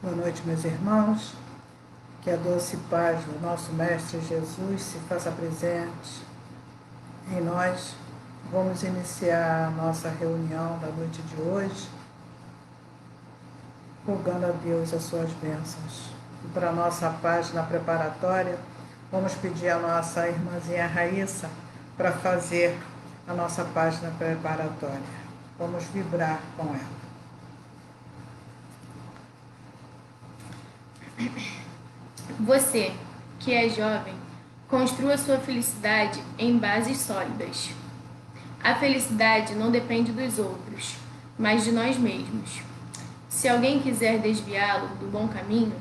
Boa noite, meus irmãos. Que a doce paz do nosso Mestre Jesus se faça presente em nós. Vamos iniciar a nossa reunião da noite de hoje, rogando a Deus as suas bênçãos. E para a nossa página preparatória, vamos pedir a nossa irmãzinha Raíssa para fazer a nossa página preparatória. Vamos vibrar com ela. Você, que é jovem, construa sua felicidade em bases sólidas. A felicidade não depende dos outros, mas de nós mesmos. Se alguém quiser desviá-lo do bom caminho,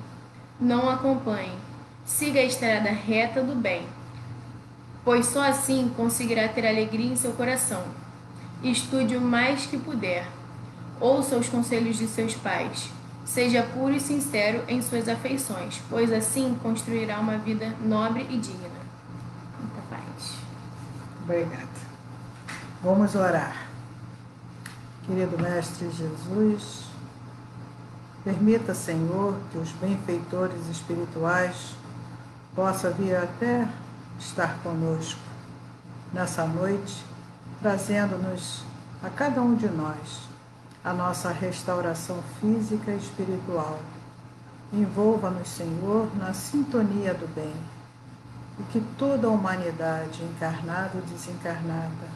não o acompanhe. Siga a estrada reta do bem, pois só assim conseguirá ter alegria em seu coração. Estude o mais que puder. Ouça os conselhos de seus pais. Seja puro e sincero em suas afeições, pois assim construirá uma vida nobre e digna. Muita paz. Obrigada. Vamos orar. Querido Mestre Jesus, permita, Senhor, que os benfeitores espirituais possam vir até estar conosco nessa noite, trazendo-nos a cada um de nós a nossa restauração física e espiritual. Envolva-nos, Senhor, na sintonia do bem, e que toda a humanidade, encarnada ou desencarnada,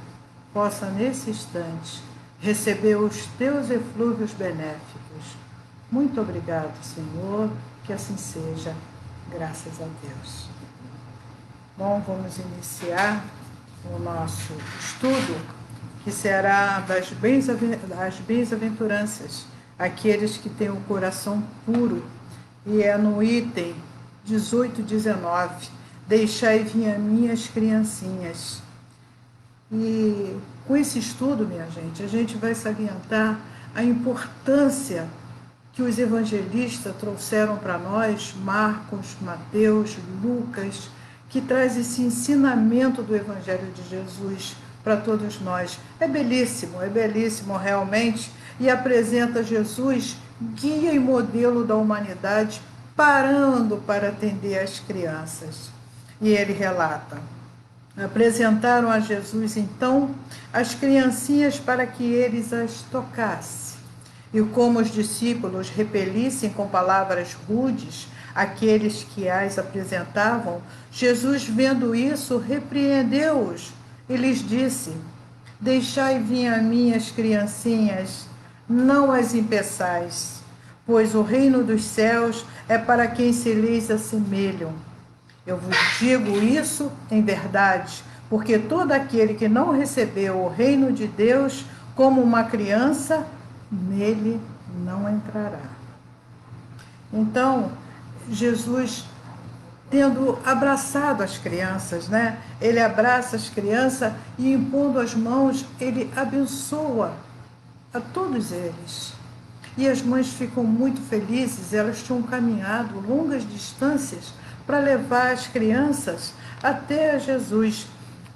possa, nesse instante, receber os teus eflúvios benéficos. Muito obrigado, Senhor, que assim seja, graças a Deus. Bom, vamos iniciar o nosso estudo, que será das bem-aventuranças, aqueles que têm o coração puro, e é no item 18, 19, deixai vir a minhas criancinhas. E com esse estudo, minha gente, a gente vai salientar a importância que os evangelistas trouxeram para nós, Marcos, Mateus, Lucas, que traz esse ensinamento do Evangelho de Jesus para todos nós. É belíssimo realmente, e apresenta Jesus, guia e modelo da humanidade, parando para atender as crianças. E ele relata: apresentaram a Jesus, então, as criancinhas para que eles as tocassem. E como os discípulos repelissem com palavras rudes aqueles que as apresentavam, Jesus, vendo isso, repreendeu-os e lhes disse: deixai vir a mim as criancinhas, não as impeçais, pois o reino dos céus é para quem se lhes assemelham. Eu vos digo isso em verdade, porque todo aquele que não recebeu o reino de Deus como uma criança, nele não entrará. Então, Jesus, tendo abraçado as crianças, né? Ele abraça as crianças e, impondo as mãos, ele abençoa a todos eles. E as mães ficam muito felizes, elas tinham caminhado longas distâncias para levar as crianças até Jesus.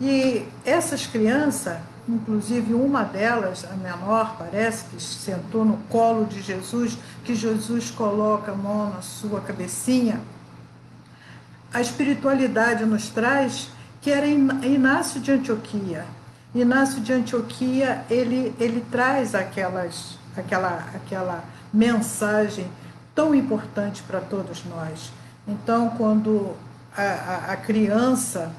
E essas crianças, inclusive uma delas, a menor, parece que sentou no colo de Jesus, que Jesus coloca a mão na sua cabecinha. A espiritualidade nos traz que era Inácio de Antioquia. Inácio de Antioquia, ele traz aquela mensagem tão importante para todos nós. Então, quando a criança,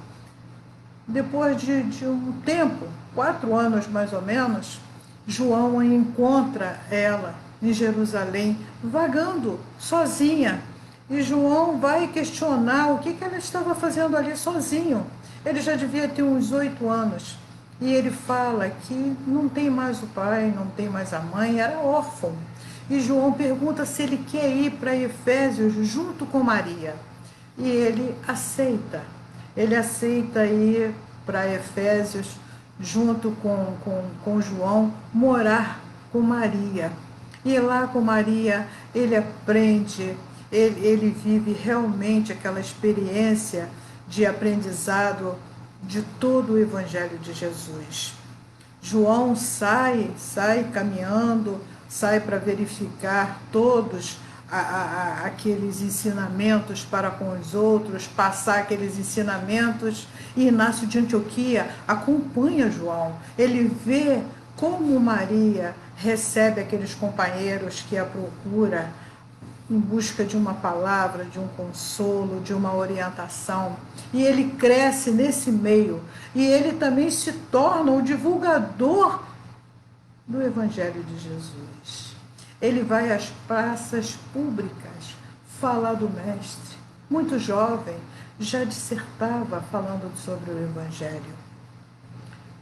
depois de um tempo, 4 anos mais ou menos, João encontra ela em Jerusalém, vagando sozinha. E João vai questionar o que ela estava fazendo ali sozinho. Ele já devia ter uns 8 anos. E ele fala que não tem mais o pai, não tem mais a mãe, era órfão. E João pergunta se ele quer ir para Efésios junto com Maria. E ele aceita. Ele aceita ir para Efésios junto com João, morar com Maria. E lá com Maria ele aprende, ele vive realmente aquela experiência de aprendizado de todo o Evangelho de Jesus. João sai caminhando, sai para verificar todos aqueles ensinamentos para com os outros, passar aqueles ensinamentos. E Inácio de Antioquia acompanha João. Ele vê como Maria recebe aqueles companheiros que a procura em busca de uma palavra, de um consolo, de uma orientação. E ele cresce nesse meio. E ele também se torna o divulgador do Evangelho de Jesus. Ele vai às praças públicas falar do Mestre. Muito jovem, já dissertava falando sobre o Evangelho.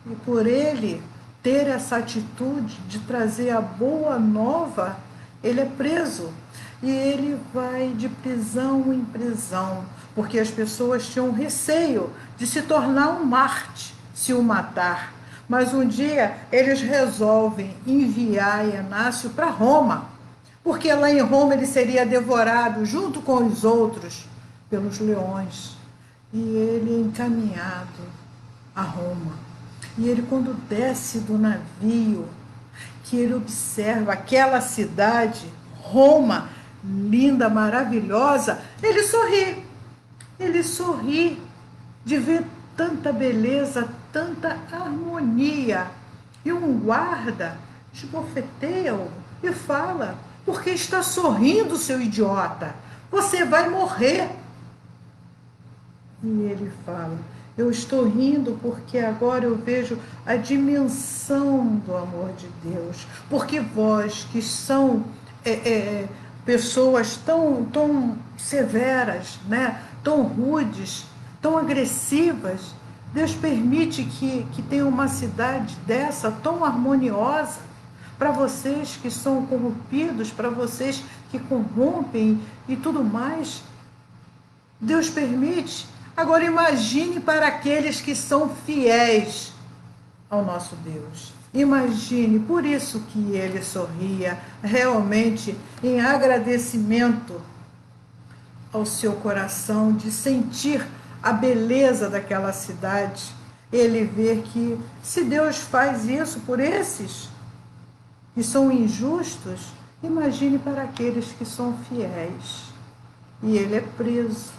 E por ele ter essa atitude de trazer a boa nova, ele é preso. E ele vai de prisão em prisão, porque as pessoas tinham receio de se tornar um Marte, se o matar. Mas um dia eles resolvem enviar Inácio para Roma, porque lá em Roma ele seria devorado junto com os outros pelos leões. E ele é encaminhado a Roma. E ele, quando desce do navio, que ele observa aquela cidade, Roma, linda, maravilhosa, ele sorri. Ele sorri de ver tanta beleza, tanta harmonia. E um guarda esbofeteia-o e fala: por que está sorrindo, seu idiota? Você vai morrer. E ele fala: eu estou rindo porque agora eu vejo a dimensão do amor de Deus. Porque vós, que são pessoas tão severas, né? Tão rudes, tão agressivas, Deus permite que tenha uma cidade dessa tão harmoniosa. Para vocês que são corrompidos, para vocês que corrompem e tudo mais, Deus permite. Agora imagine para aqueles que são fiéis ao nosso Deus. Imagine, por isso que ele sorria, realmente em agradecimento ao seu coração, de sentir a beleza daquela cidade. Ele vê que se Deus faz isso por esses que são injustos, imagine para aqueles que são fiéis. E ele é preso,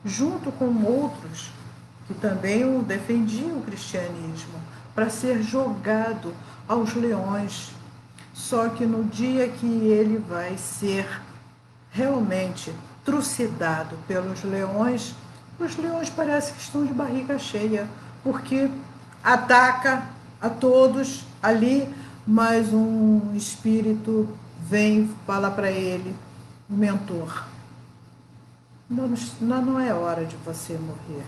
junto com outros que também o defendiam o cristianismo, para ser jogado aos leões. Só que no dia que ele vai ser realmente trucidado pelos leões, os leões parece que estão de barriga cheia, porque ataca a todos ali, mas um espírito vem falar para ele, o mentor: não é hora de você morrer.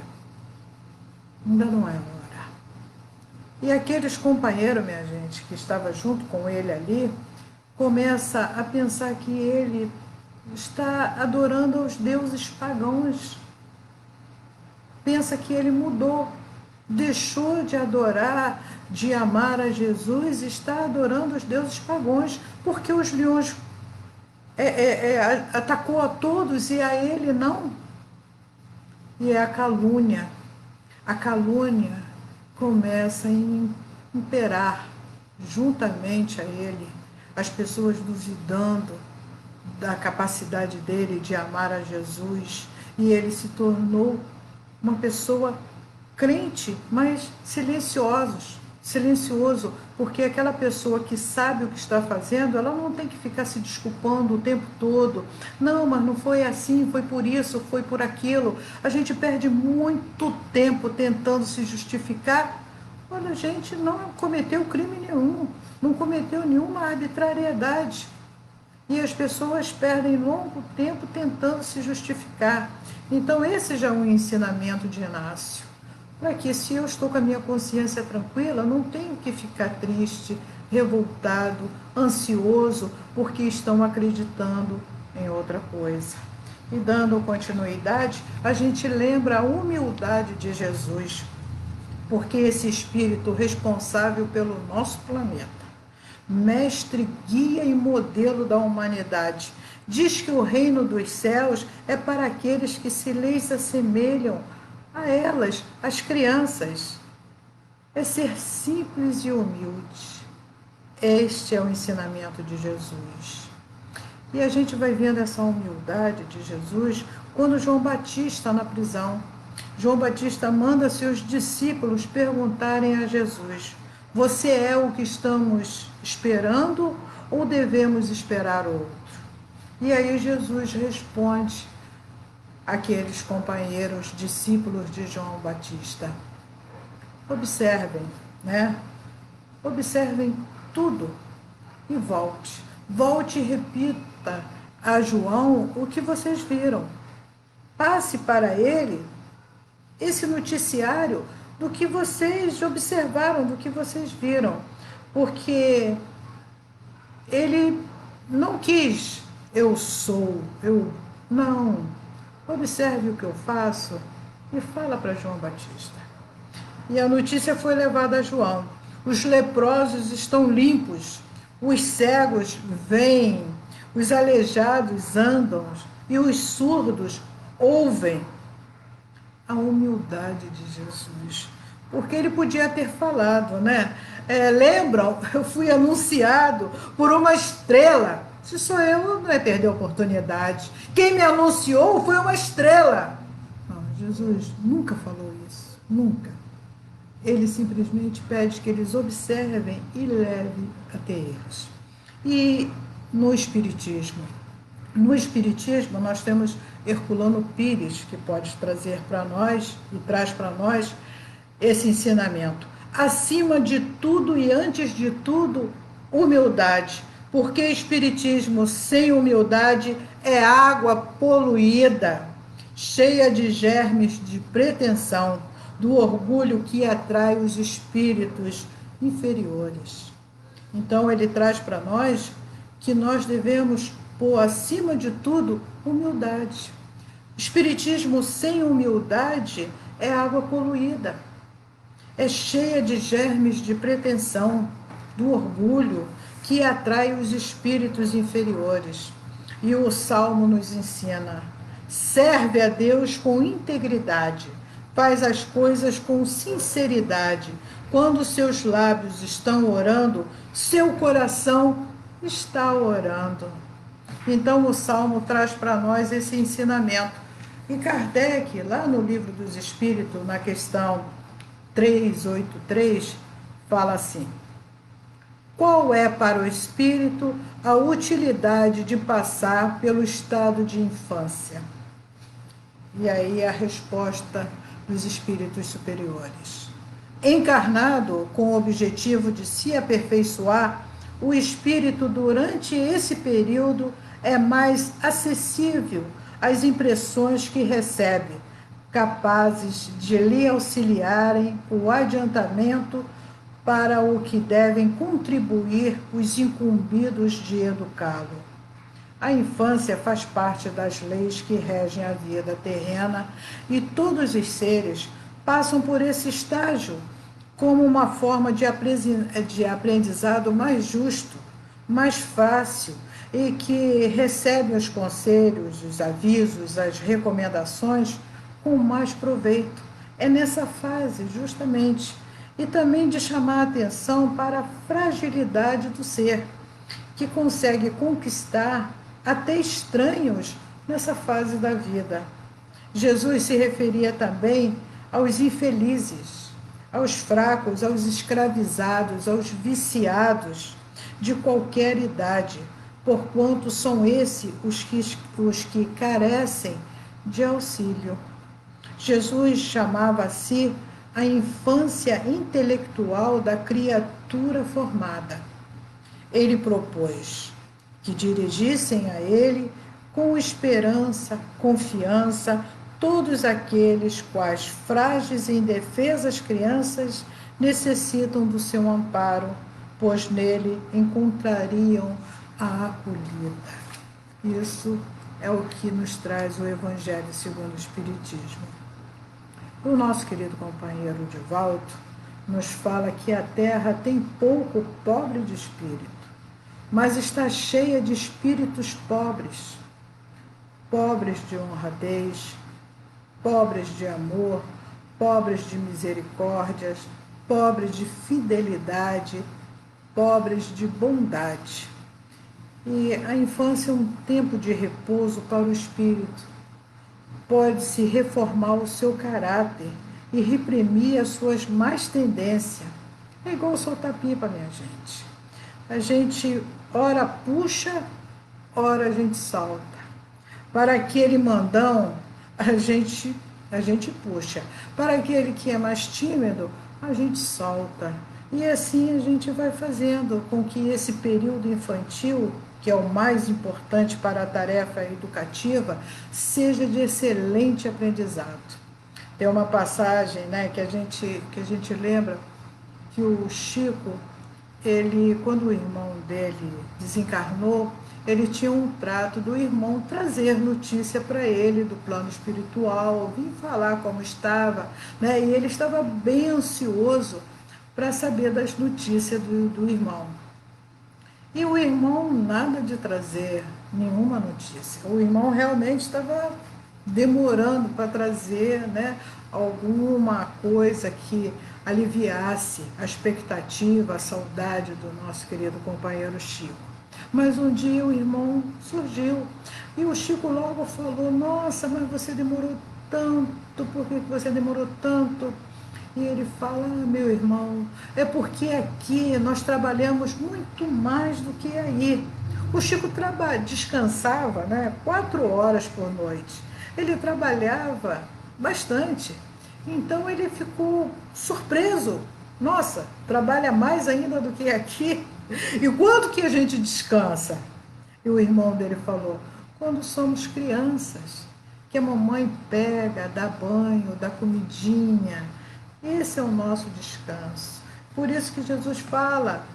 Ainda não é hora. E aqueles companheiros, minha gente, que estava junto com ele ali, começa a pensar que ele está adorando aos deuses pagãos. Pensa que ele mudou, deixou de adorar, de amar a Jesus, e está adorando os deuses pagãos, porque os leões atacou a todos e a ele não. E é a calúnia. A calúnia começa a imperar juntamente a ele, as pessoas duvidando da capacidade dele de amar a Jesus, e ele se tornou uma pessoa crente, mas silencioso, porque aquela pessoa que sabe o que está fazendo, ela não tem que ficar se desculpando o tempo todo. Não, mas não foi assim, foi por isso, foi por aquilo. A gente perde muito tempo tentando se justificar. Olha, a gente não cometeu crime nenhum, não cometeu nenhuma arbitrariedade. E as pessoas perdem longo tempo tentando se justificar. Então esse já é um ensinamento de Inácio. Para que, se eu estou com a minha consciência tranquila, não tenho que ficar triste, revoltado, ansioso, porque estão acreditando em outra coisa. E dando continuidade, a gente lembra a humildade de Jesus, porque esse espírito responsável pelo nosso planeta, mestre, guia e modelo da humanidade, diz que o reino dos céus é para aqueles que se lhes assemelham a elas, as crianças. É ser simples e humilde. Este é o ensinamento de Jesus. E a gente vai vendo essa humildade de Jesus quando João Batista na prisão. João Batista manda seus discípulos perguntarem a Jesus: você é o que estamos esperando ou devemos esperar outro? E aí Jesus responde àqueles companheiros, discípulos de João Batista: observem, né? Observem tudo e volte. Volte e repita a João o que vocês viram. Passe para ele esse noticiário do que vocês observaram, do que vocês viram. Porque ele não quis, eu sou, eu não. Observe o que eu faço e fala para João Batista. E a notícia foi levada a João. Os leprosos estão limpos, os cegos veem, os aleijados andam e os surdos ouvem. A humildade de Jesus. Porque ele podia ter falado, né? Lembram? Eu fui anunciado por uma estrela. Se sou eu, não é perder a oportunidade. Quem me anunciou foi uma estrela. Não, Jesus nunca falou isso. Nunca. Ele simplesmente pede que eles observem e levem até eles. E no Espiritismo? No Espiritismo, nós temos Herculano Pires, que pode trazer para nós e traz para nós esse ensinamento. Acima de tudo e antes de tudo, humildade. Porque Espiritismo sem humildade é água poluída, cheia de germes de pretensão, do orgulho que atrai os espíritos inferiores. Então, ele traz para nós que nós devemos pôr, acima de tudo, humildade. Espiritismo sem humildade é água poluída, é cheia de germes de pretensão, do orgulho que atrai os espíritos inferiores. E o Salmo nos ensina: serve a Deus com integridade, faz as coisas com sinceridade. Quando seus lábios estão orando, seu coração está orando. Então o Salmo traz para nós esse ensinamento. E Kardec, lá no Livro dos Espíritos, na questão 383, fala assim: qual é para o espírito a utilidade de passar pelo estado de infância? E aí a resposta dos espíritos superiores: encarnado com o objetivo de se aperfeiçoar, o espírito durante esse período é mais acessível às impressões que recebe, capazes de lhe auxiliarem o adiantamento para o que devem contribuir os incumbidos de educá-lo. A infância faz parte das leis que regem a vida terrena e todos os seres passam por esse estágio como uma forma de aprendizado mais justo, mais fácil e que recebe os conselhos, os avisos, as recomendações com mais proveito. É nessa fase, justamente, e também de chamar a atenção para a fragilidade do ser, que consegue conquistar até estranhos nessa fase da vida. Jesus se referia também aos infelizes, aos fracos, aos escravizados, aos viciados de qualquer idade, porquanto são esses os que carecem de auxílio. Jesus chamava a si a infância intelectual da criatura formada. Ele propôs que dirigissem a ele com esperança, confiança, todos aqueles quais frágeis e indefesas crianças necessitam do seu amparo, pois nele encontrariam a acolhida. Isso é o que nos traz o Evangelho segundo o Espiritismo. O nosso querido companheiro Divaldo nos fala que a terra tem pouco pobre de espírito, mas está cheia de espíritos pobres, pobres de honradez, pobres de amor, pobres de misericórdias, pobres de fidelidade, pobres de bondade. E a infância é um tempo de repouso para o espírito. Pode-se reformar o seu caráter e reprimir as suas más tendências. É igual soltar pipa, minha gente. A gente ora puxa, ora a gente salta. Para aquele mandão, a gente puxa. Para aquele que é mais tímido, a gente salta. E assim a gente vai fazendo com que esse período infantil, que é o mais importante para a tarefa educativa, seja de excelente aprendizado. Tem uma passagem, né, que a gente lembra que o Chico, ele, quando o irmão dele desencarnou, ele tinha um trato do irmão trazer notícia para ele do plano espiritual, vir falar como estava, né? E ele estava bem ansioso para saber das notícias do irmão. E o irmão nada de trazer nenhuma notícia. O irmão realmente estava demorando para trazer, né, alguma coisa que aliviasse a expectativa, a saudade do nosso querido companheiro Chico. Mas um dia o irmão surgiu e o Chico logo falou: nossa, mas você demorou tanto, por que você demorou tanto? E ele fala: meu irmão, é porque aqui nós trabalhamos muito mais do que aí. O Chico descansava, né, 4 horas por noite. Ele trabalhava bastante. Então ele ficou surpreso. Nossa, trabalha mais ainda do que aqui. E quando que a gente descansa? E o irmão dele falou: quando somos crianças, que a mamãe pega, dá banho, dá comidinha. Esse é o nosso descanso. Por isso que Jesus fala: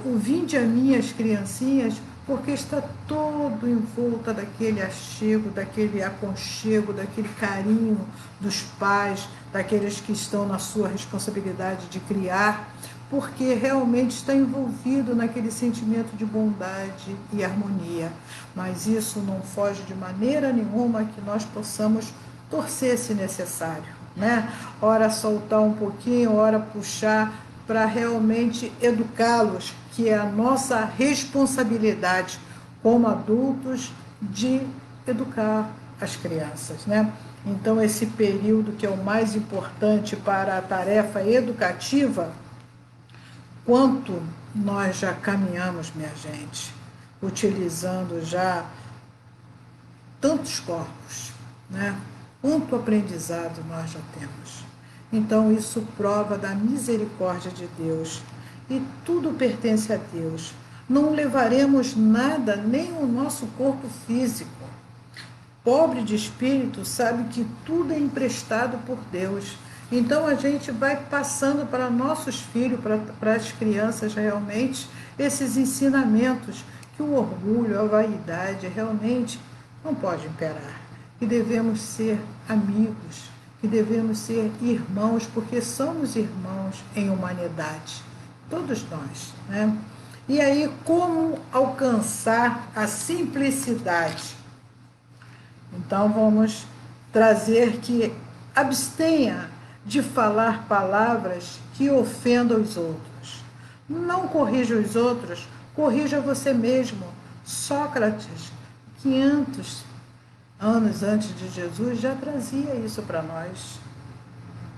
o vinde a mim as criancinhas, porque está todo em volta daquele achego, daquele aconchego, daquele carinho dos pais, daqueles que estão na sua responsabilidade de criar, porque realmente está envolvido naquele sentimento de bondade e harmonia. Mas isso não foge de maneira nenhuma que nós possamos torcer se necessário, né? Ora soltar um pouquinho, ora puxar, para realmente educá-los, que é a nossa responsabilidade como adultos de educar as crianças, né? Então, esse período que é o mais importante para a tarefa educativa, quanto nós já caminhamos, minha gente, utilizando já tantos corpos, né? Quanto aprendizado nós já temos. Então, isso prova da misericórdia de Deus. E tudo pertence a Deus. Não levaremos nada, nem o nosso corpo físico. Pobre de espírito sabe que tudo é emprestado por Deus. Então, a gente vai passando para nossos filhos, para as crianças realmente, esses ensinamentos, que o orgulho, a vaidade realmente não pode imperar. Que devemos ser amigos, que devemos ser irmãos, porque somos irmãos em humanidade, todos nós, né? E aí, como alcançar a simplicidade? Então, vamos trazer que abstenha de falar palavras que ofendam os outros. Não corrija os outros, corrija você mesmo. Sócrates, 500 anos antes de Jesus, já trazia isso para nós.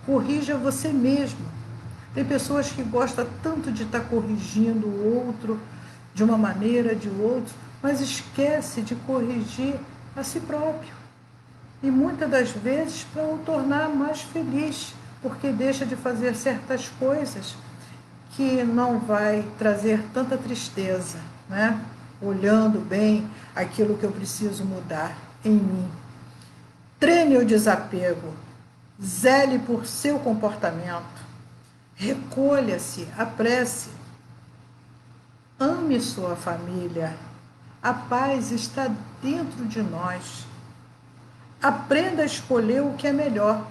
Corrija você mesmo. Tem pessoas que gostam tanto de estar corrigindo o outro de uma maneira, de outro, mas esquece de corrigir a si próprio. E muitas das vezes para o tornar mais feliz, porque deixa de fazer certas coisas que não vai trazer tanta tristeza, né? Olhando bem aquilo que eu preciso mudar em mim. Treine o desapego, zele por seu comportamento, recolha-se, apresse, ame sua família, a paz está dentro de nós. Aprenda a escolher o que é melhor.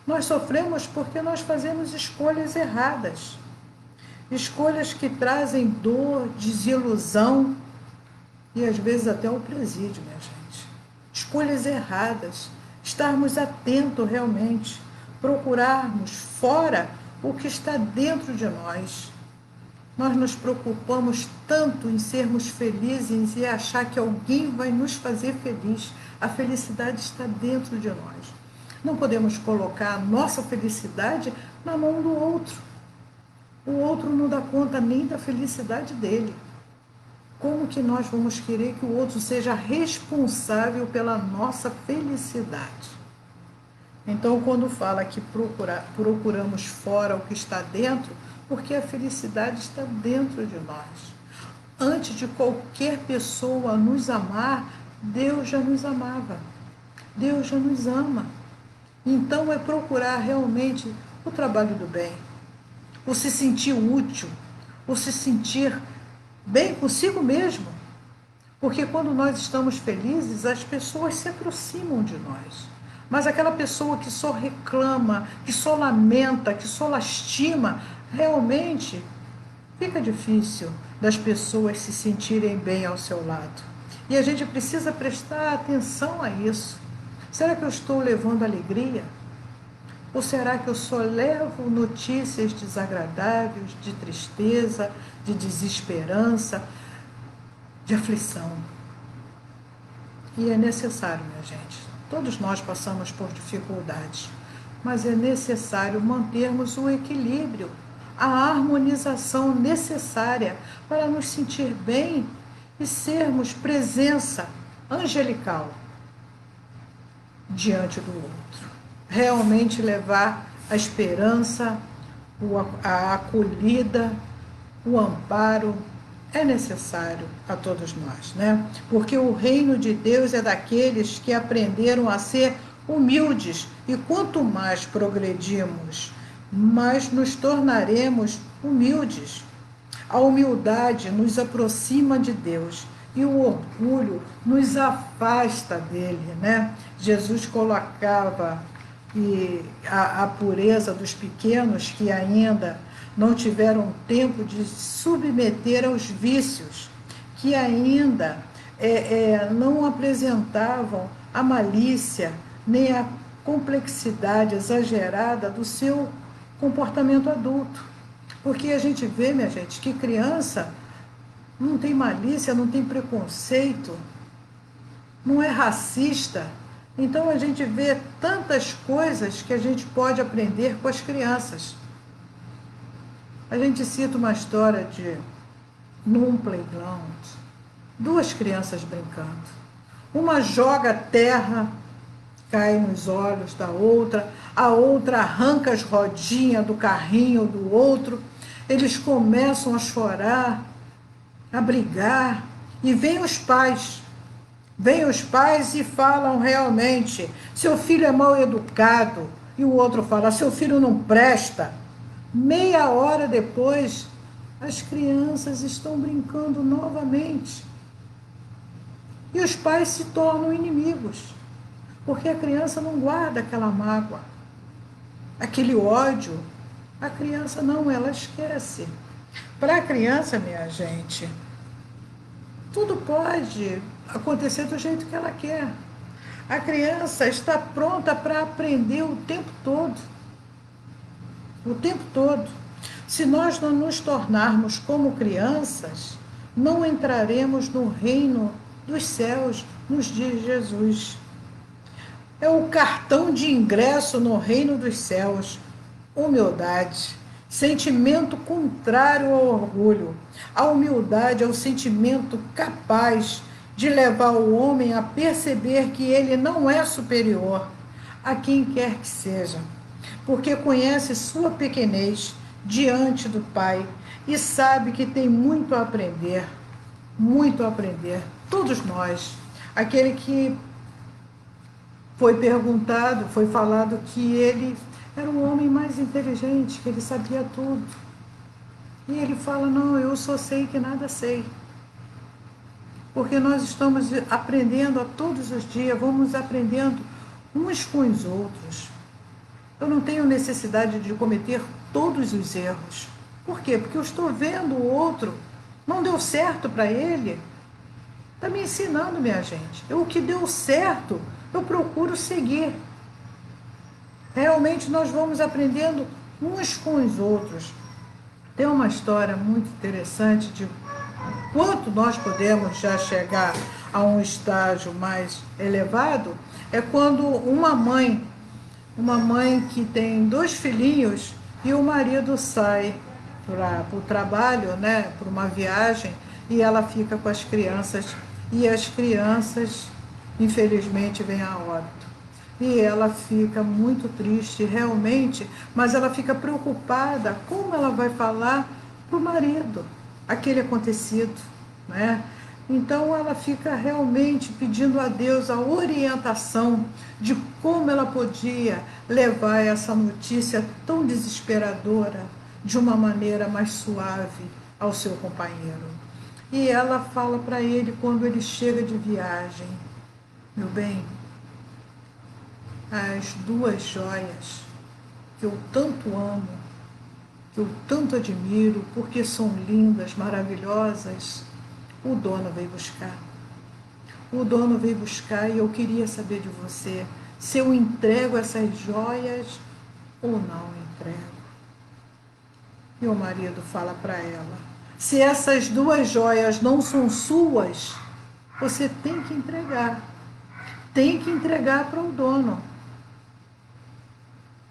Nós sofremos porque nós fazemos escolhas erradas, escolhas que trazem dor, desilusão e às vezes até o presídio, minha gente. Escolhas erradas, estarmos atentos realmente, procurarmos fora o que está dentro de nós. Nós nos preocupamos tanto em sermos felizes e achar que alguém vai nos fazer feliz. A felicidade está dentro de nós. Não podemos colocar a nossa felicidade na mão do outro. O outro não dá conta nem da felicidade dele. Como que nós vamos querer que o outro seja responsável pela nossa felicidade? Então, quando fala que procuramos fora o que está dentro, porque a felicidade está dentro de nós. Antes de qualquer pessoa nos amar, Deus já nos amava. Deus já nos ama. Então, é procurar realmente o trabalho do bem, o se sentir útil, o se sentir bem consigo mesmo. Porque quando nós estamos felizes, as pessoas se aproximam de nós. Mas aquela pessoa que só reclama, que só lamenta, que só lastima, realmente fica difícil das pessoas se sentirem bem ao seu lado. E a gente precisa prestar atenção a isso. Será que eu estou levando alegria? Ou será que eu só levo notícias desagradáveis, de tristeza, de desesperança, de aflição? E é necessário, minha gente. Todos nós passamos por dificuldades, mas é necessário mantermos o equilíbrio, a harmonização necessária para nos sentir bem e sermos presença angelical diante do outro. Realmente levar a esperança, a acolhida, o amparo, é necessário a todos nós, né? Porque o reino de Deus é daqueles que aprenderam a ser humildes, e quanto mais progredimos, mais nos tornaremos humildes. A humildade nos aproxima de Deus e o orgulho nos afasta dele, né? Jesus colocava a pureza dos pequenos que ainda não tiveram tempo de submeter aos vícios, que ainda não apresentavam a malícia nem a complexidade exagerada do seu comportamento adulto. Porque a gente vê, minha gente, que criança não tem malícia, não tem preconceito, não é racista. Então a gente vê tantas coisas que a gente pode aprender com as crianças. A gente cita uma história num playground, duas crianças brincando. Uma joga terra, cai nos olhos da outra, a outra arranca as rodinhas do carrinho do outro, eles começam a chorar, a brigar, e vêm os pais e falam realmente, seu filho é mal educado, e o outro fala, seu filho não presta. Meia hora depois, as crianças estão brincando novamente. E os pais se tornam inimigos, porque a criança não guarda aquela mágoa, aquele ódio. A criança não, ela esquece. Para a criança, minha gente, tudo pode acontecer do jeito que ela quer. A criança está pronta para aprender o tempo todo. O tempo todo. Se nós não nos tornarmos como crianças, não entraremos no reino dos céus nos dias de Jesus. É o cartão de ingresso no reino dos céus. Humildade, sentimento contrário ao orgulho. A humildade é o sentimento capaz de levar o homem a perceber que ele não é superior a quem quer que seja, porque conhece sua pequenez diante do Pai e sabe que tem muito a aprender, todos nós. Aquele que foi perguntado, foi falado que ele era o homem mais inteligente, que ele sabia tudo. E ele fala, não, eu só sei que nada sei. Porque nós estamos aprendendo a todos os dias, vamos aprendendo uns com os outros. Eu não tenho necessidade de cometer todos os erros. Por quê? Porque eu estou vendo o outro, não deu certo para ele, está me ensinando, minha gente. O que deu certo, eu procuro seguir. Realmente nós vamos aprendendo uns com os outros. Tem uma história muito interessante de quanto nós podemos já chegar a um estágio mais elevado, é quando uma mãe que tem 2 filhinhos e o marido sai para o trabalho, né, para uma viagem, e ela fica com as crianças, e as crianças, infelizmente, vêm a óbito. E ela fica muito triste, realmente, mas ela fica preocupada como ela vai falar para o marido aquele acontecido, né? Então ela fica realmente pedindo a Deus a orientação de como ela podia levar essa notícia tão desesperadora de uma maneira mais suave ao seu companheiro. E ela fala para ele quando ele chega de viagem: meu bem, as 2 joias que eu tanto amo, que eu tanto admiro, porque são lindas, maravilhosas, o dono veio buscar. O dono veio buscar e eu queria saber de você se eu entrego essas joias ou não entrego. E o marido fala para ela: se essas 2 joias não são suas, você tem que entregar. Tem que entregar para o dono.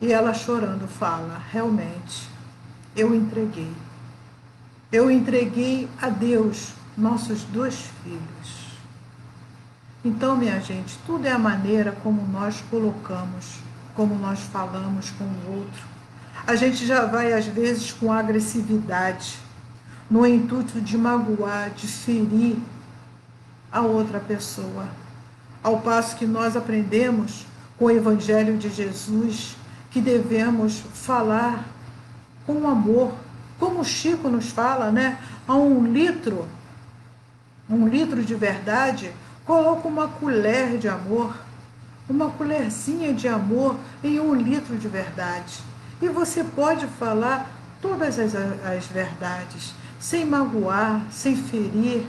E ela chorando fala: realmente, eu entreguei. Eu entreguei a Deus nossos 2 filhos. Então, minha gente, tudo é a maneira como nós colocamos, como nós falamos com o outro. A gente já vai, às vezes, com agressividade, no intuito de magoar, de ferir a outra pessoa. Ao passo que nós aprendemos com o Evangelho de Jesus que devemos falar com amor, como o Chico nos fala, né? A 1 litro de verdade, coloca uma colher de amor, uma colherzinha de amor em 1 litro de verdade. E você pode falar todas as verdades, sem magoar, sem ferir,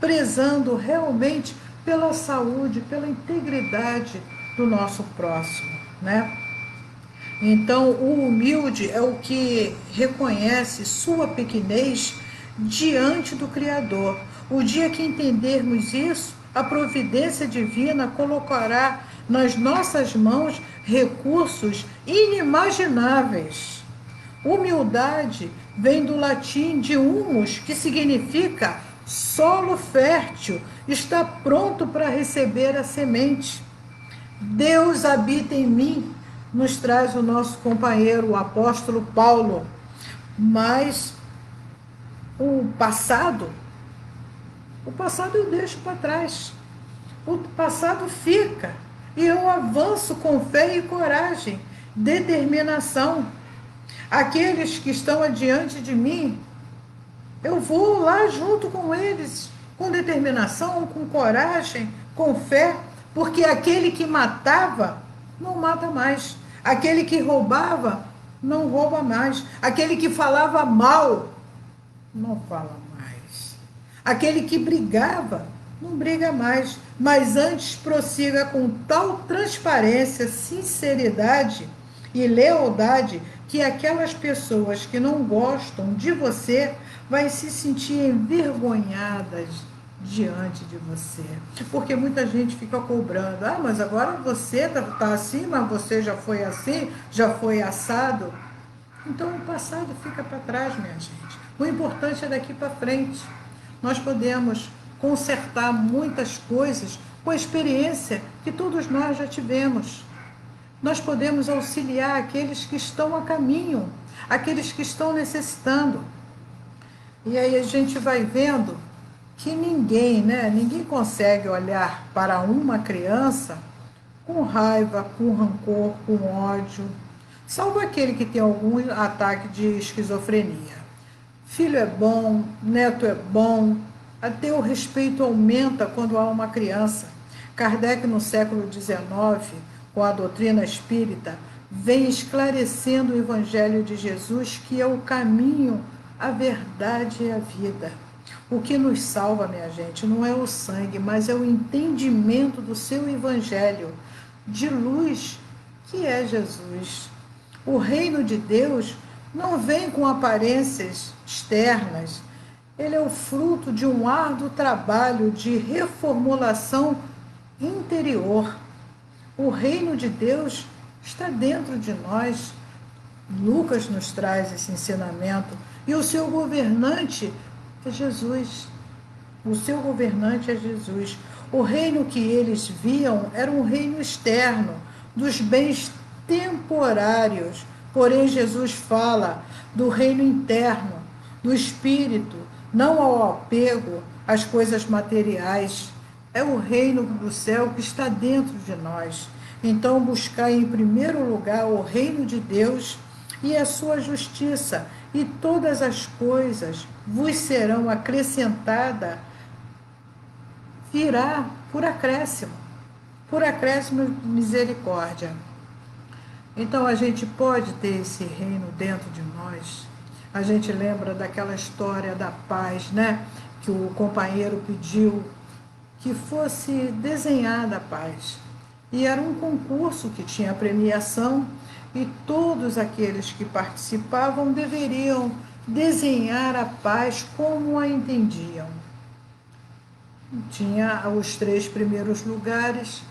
prezando realmente pela saúde, pela integridade do nosso próximo, né? Então, o humilde é o que reconhece sua pequenez diante do Criador. O dia que entendermos isso, a providência divina colocará nas nossas mãos recursos inimagináveis. Humildade vem do latim de humus, que significa solo fértil, está pronto para receber a semente. Deus habita em mim, nos traz o nosso companheiro, o apóstolo Paulo. Mas o passado eu deixo para trás. O passado fica. E eu avanço com fé e coragem, determinação. Aqueles que estão adiante de mim, eu vou lá junto com eles, com determinação, com coragem, com fé, porque aquele que matava, não mata mais. Aquele que roubava, não rouba mais. Aquele que falava mal, não fala mais. Aquele que brigava, não briga mais. Mas antes prossiga com tal transparência, sinceridade e lealdade que aquelas pessoas que não gostam de você vai se sentir envergonhadas diante de você. Porque muita gente fica cobrando: ah, mas agora você tá assim, mas você já foi assim, já foi assado. Então o passado fica para trás, minha gente. O importante é daqui para frente. Nós podemos consertar muitas coisas com a experiência que todos nós já tivemos. Nós podemos auxiliar aqueles que estão a caminho, aqueles que estão necessitando. E aí a gente vai vendo que ninguém consegue olhar para uma criança com raiva, com rancor, com ódio, salvo aquele que tem algum ataque de esquizofrenia. Filho é bom, neto é bom, até o respeito aumenta quando há uma criança. Kardec, no século XIX, com a doutrina espírita, vem esclarecendo o Evangelho de Jesus, que é o caminho, a verdade e a vida. O que nos salva, minha gente, não é o sangue, mas é o entendimento do seu Evangelho de luz, que é Jesus. O reino de Deus não vem com aparências externas. Ele é o fruto de um árduo trabalho de reformulação interior. O reino de Deus está dentro de nós. Lucas nos traz esse ensinamento. E o seu governante é Jesus. O seu governante é Jesus. O reino que eles viam era um reino externo, dos bens temporários. Porém, Jesus fala do reino interno, do espírito, não ao apego às coisas materiais. É o reino do céu que está dentro de nós. Então, buscar em primeiro lugar o reino de Deus e a sua justiça, e todas as coisas vos serão acrescentadas, virá por acréscimo de misericórdia. Então a gente pode ter esse reino dentro de nós. A gente lembra daquela história da paz, né? Que o companheiro pediu que fosse desenhada a paz. E era um concurso que tinha premiação e todos aqueles que participavam deveriam desenhar a paz como a entendiam. Tinha os 3 primeiros lugares,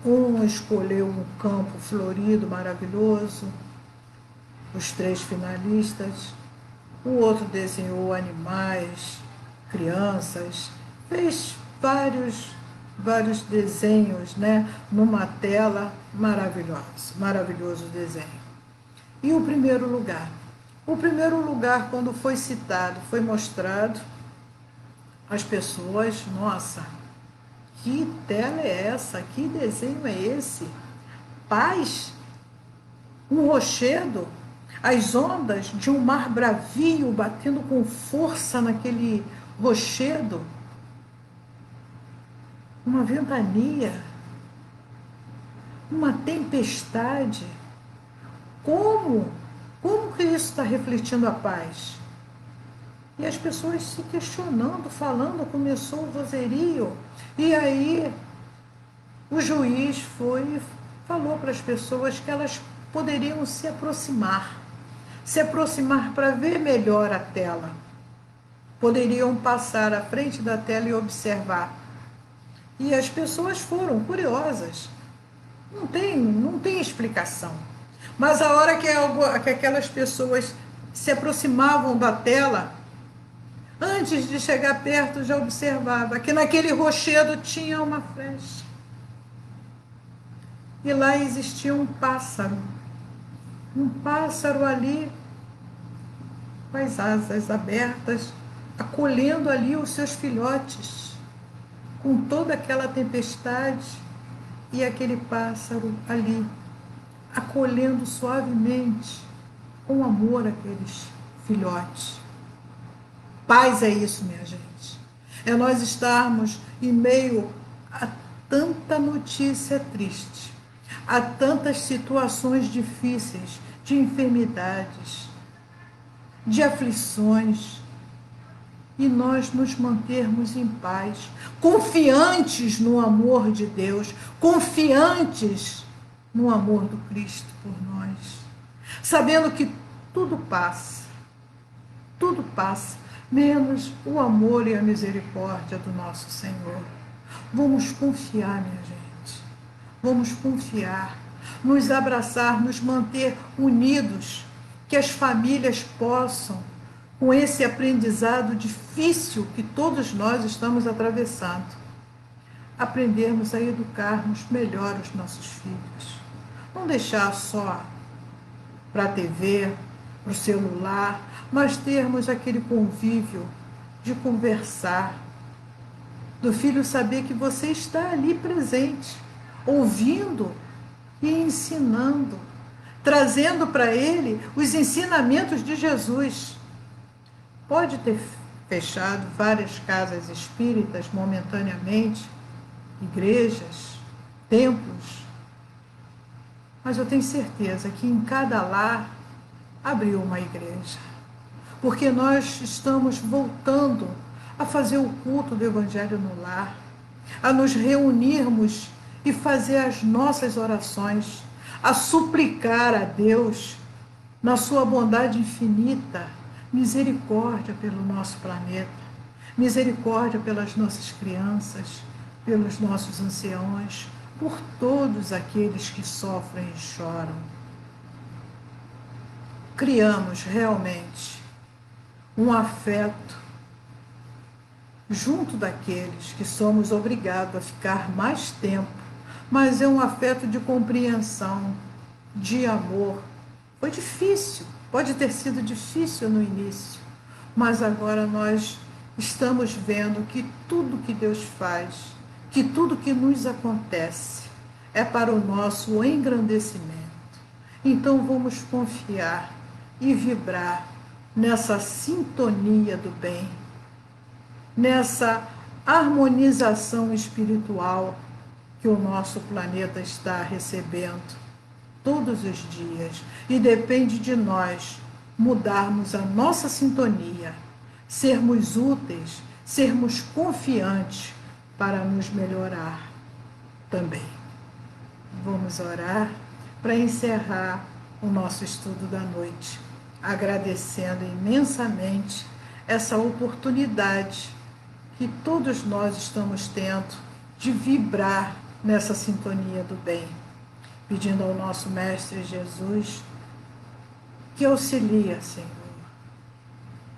um escolheu um campo florido, maravilhoso, os 3 finalistas, o outro desenhou animais, crianças, fez vários desenhos, né, numa tela maravilhoso desenho. E o primeiro lugar? O primeiro lugar, quando foi citado, foi mostrado, as pessoas, nossa, que tela é essa? Que desenho é esse? Paz? Um rochedo? As ondas de um mar bravio batendo com força naquele rochedo? Uma ventania? Uma tempestade? Como? Como que isso está refletindo a paz? E as pessoas se questionando, falando, começou o vozerio. E aí o juiz foi e falou para as pessoas que elas poderiam se aproximar para ver melhor a tela. Poderiam passar à frente da tela e observar. E as pessoas foram curiosas. Não tem explicação. Mas a hora que aquelas pessoas se aproximavam da tela, antes de chegar perto, já observava que naquele rochedo tinha uma flecha. E lá existia um pássaro ali, com as asas abertas, acolhendo ali os seus filhotes, com toda aquela tempestade, e aquele pássaro ali, acolhendo suavemente, com amor, aqueles filhotes. Paz é isso, minha gente. É nós estarmos em meio a tanta notícia triste, a tantas situações difíceis, de enfermidades, de aflições, e nós nos mantermos em paz, confiantes no amor de Deus, confiantes no amor do Cristo por nós, sabendo que tudo passa, menos o amor e a misericórdia do nosso Senhor. Vamos confiar, minha gente. Vamos confiar, nos abraçar, nos manter unidos, que as famílias possam, com esse aprendizado difícil que todos nós estamos atravessando, aprendermos a educarmos melhor os nossos filhos. Não deixar só para a TV, para o celular, mas termos aquele convívio de conversar, do filho saber que você está ali presente, ouvindo e ensinando, trazendo para ele os ensinamentos de Jesus. Pode ter fechado várias casas espíritas momentaneamente, igrejas, templos, mas eu tenho certeza que em cada lar abriu uma igreja, porque nós estamos voltando a fazer o culto do Evangelho no lar, a nos reunirmos e fazer as nossas orações, a suplicar a Deus na sua bondade infinita, misericórdia pelo nosso planeta, misericórdia pelas nossas crianças, pelos nossos anciãos, por todos aqueles que sofrem e choram. Criamos realmente um afeto junto daqueles que somos obrigados a ficar mais tempo, mas é um afeto de compreensão, de amor. Foi difícil, pode ter sido difícil no início, mas agora nós estamos vendo que tudo que Deus faz, que tudo que nos acontece é para o nosso engrandecimento. Então vamos confiar e vibrar nessa sintonia do bem, nessa harmonização espiritual que o nosso planeta está recebendo todos os dias. E depende de nós mudarmos a nossa sintonia, sermos úteis, sermos confiantes para nos melhorar também. Vamos orar para encerrar o nosso estudo da noite, agradecendo imensamente essa oportunidade que todos nós estamos tendo de vibrar nessa sintonia do bem, pedindo ao nosso Mestre Jesus que auxilie, Senhor,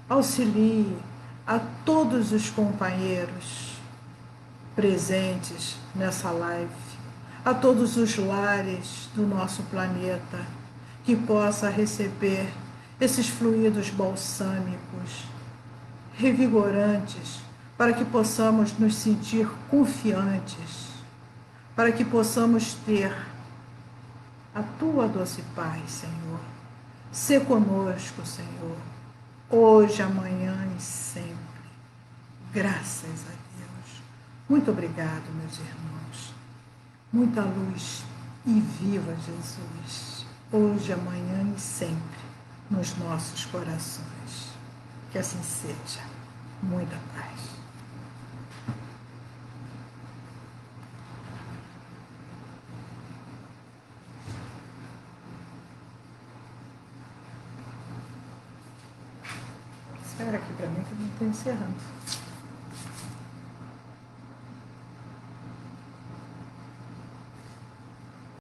auxilie a todos os companheiros presentes nessa live, a todos os lares do nosso planeta, que possa receber esses fluidos balsâmicos, revigorantes, para que possamos nos sentir confiantes, para que possamos ter a tua doce paz, Senhor. Sê conosco, Senhor, hoje, amanhã e sempre. Graças a Deus. Muito obrigado, meus irmãos. Muita luz e viva Jesus, hoje, amanhã e sempre, nos nossos corações. Que assim seja. Muita paz. Espera aqui para mim que eu não estou encerrando.